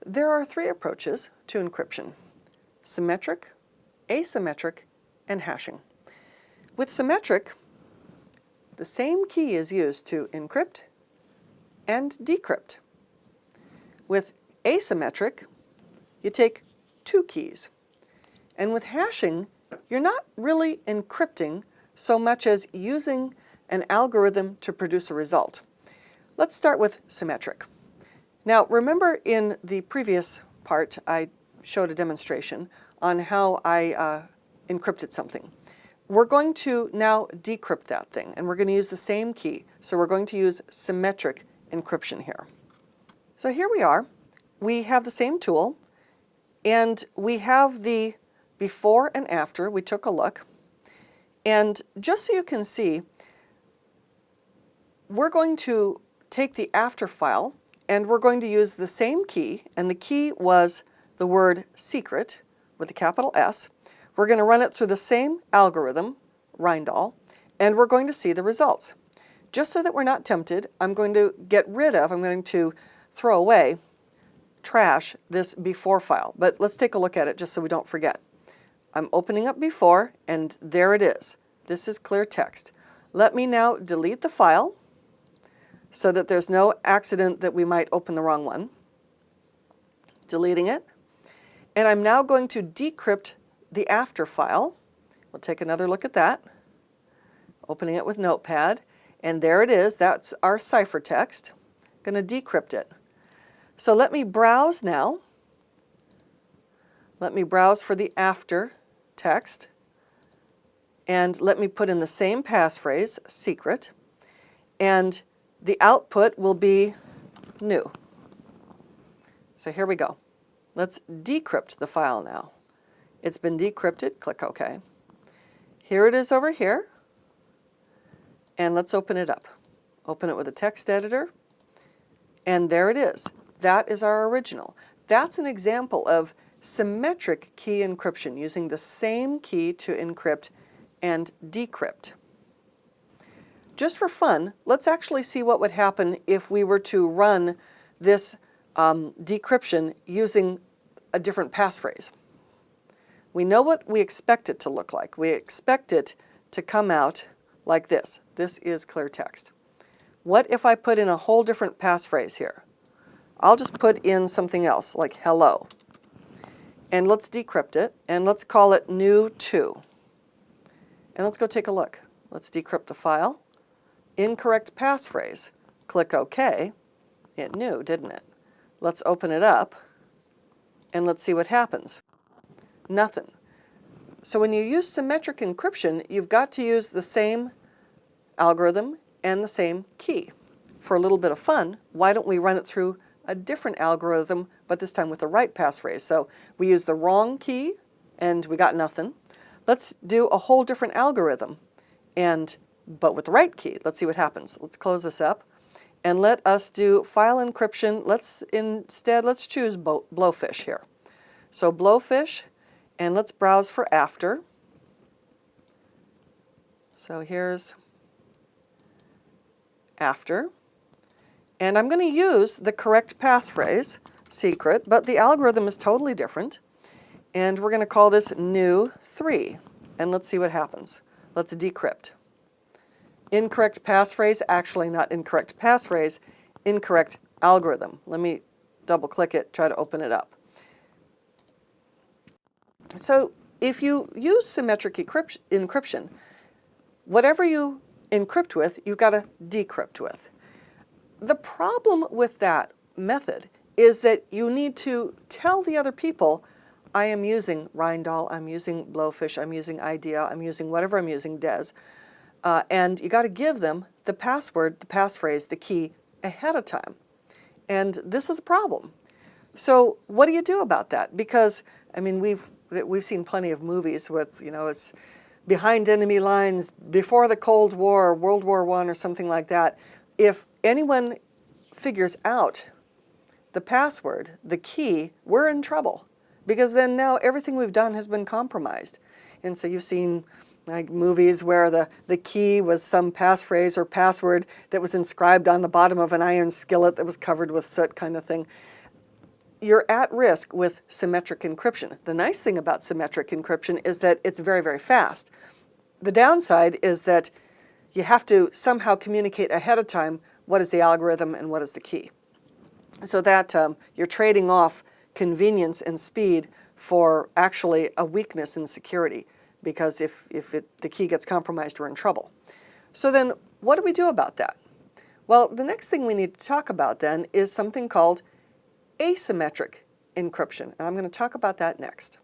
There are three approaches to encryption: symmetric, asymmetric, and hashing. With symmetric, the same key is used to encrypt and decrypt. With asymmetric, you take two keys. And with hashing, you're not really encrypting so much as using an algorithm to produce a result. Let's start with symmetric. Now, remember in the previous part, I showed a demonstration on how I encrypted something. We're going to now decrypt that thing, and we're going to use the same key. So we're going to use symmetric encryption here. So here we are. We have the same tool, and we have the before and after. We took a look. And just so you can see, we're going to take the after file, and we're going to use the same key, and the key was the word secret with a capital S. We're going to run it through the same algorithm, Rijndahl, and we're going to see the results. Just so that we're not tempted, I'm going to throw away, trash this before file. But let's take a look at it just so we don't forget. I'm opening up before, and there it is. This is clear text. Let me now delete the file so that there's no accident that we might open the wrong one. Deleting it. And I'm now going to decrypt the after file. We'll take another look at that. Opening it with Notepad, and there it is. That's our ciphertext. I'm going to decrypt it. So let me browse now. Let me browse for the after text, and let me put in the same passphrase, secret, and the output will be new. So here we go. Let's decrypt the file now. It's been decrypted. Click OK. Here it is over here. And let's open it up. Open it with a text editor. And there it is. That is our original. That's an example of symmetric key encryption, using the same key to encrypt and decrypt. Just for fun, let's actually see what would happen if we were to run this decryption using a different passphrase. We know what we expect it to look like. We expect it to come out like this. This is clear text. What if I put in a whole different passphrase here? I'll just put in something else, like hello. And let's decrypt it, and let's call it new2. And let's go take a look. Let's decrypt the file. Incorrect passphrase. Click OK. It knew, didn't it? Let's open it up, and let's see what happens. Nothing. So when you use symmetric encryption, you've got to use the same algorithm and the same key. For a little bit of fun, why don't we run it through a different algorithm, but this time with the right passphrase? So we used the wrong key, and we got nothing. Let's do a whole different algorithm, but with the right key. Let's see what happens. Let's close this up, and let us do file encryption. Let's choose Blowfish here. So Blowfish, and let's browse for after. So here's after. And I'm going to use the correct passphrase, secret, but the algorithm is totally different. And we're going to call this new3. And let's see what happens. Let's decrypt. Incorrect passphrase, actually not incorrect passphrase, incorrect algorithm. Let me double click it, try to open it up. So if you use symmetric encryption, whatever you encrypt with, you've got to decrypt with. The problem with that method is that you need to tell the other people, I am using Rijndahl, I'm using Blowfish, I'm using IDEA, I'm using whatever I'm using, DES, and you got to give them the password, the passphrase, the key ahead of time. And this is a problem. So what do you do about that? Because, I mean, we've seen plenty of movies with, it's behind enemy lines, before the Cold War, World War I, or something like that. If anyone figures out the password, the key, we're in trouble, because then now everything we've done has been compromised. And so you've seen like movies where the key was some passphrase or password that was inscribed on the bottom of an iron skillet that was covered with soot, kind of thing. you're at risk with symmetric encryption. The nice thing about symmetric encryption is that it's very, very fast. The downside is that you have to somehow communicate ahead of time what is the algorithm and what is the key. So that you're trading off convenience and speed for actually a weakness in security, because if the key gets compromised, we're in trouble. So then what do we do about that? Well, the next thing we need to talk about then is something called asymmetric encryption, and I'm going to talk about that next.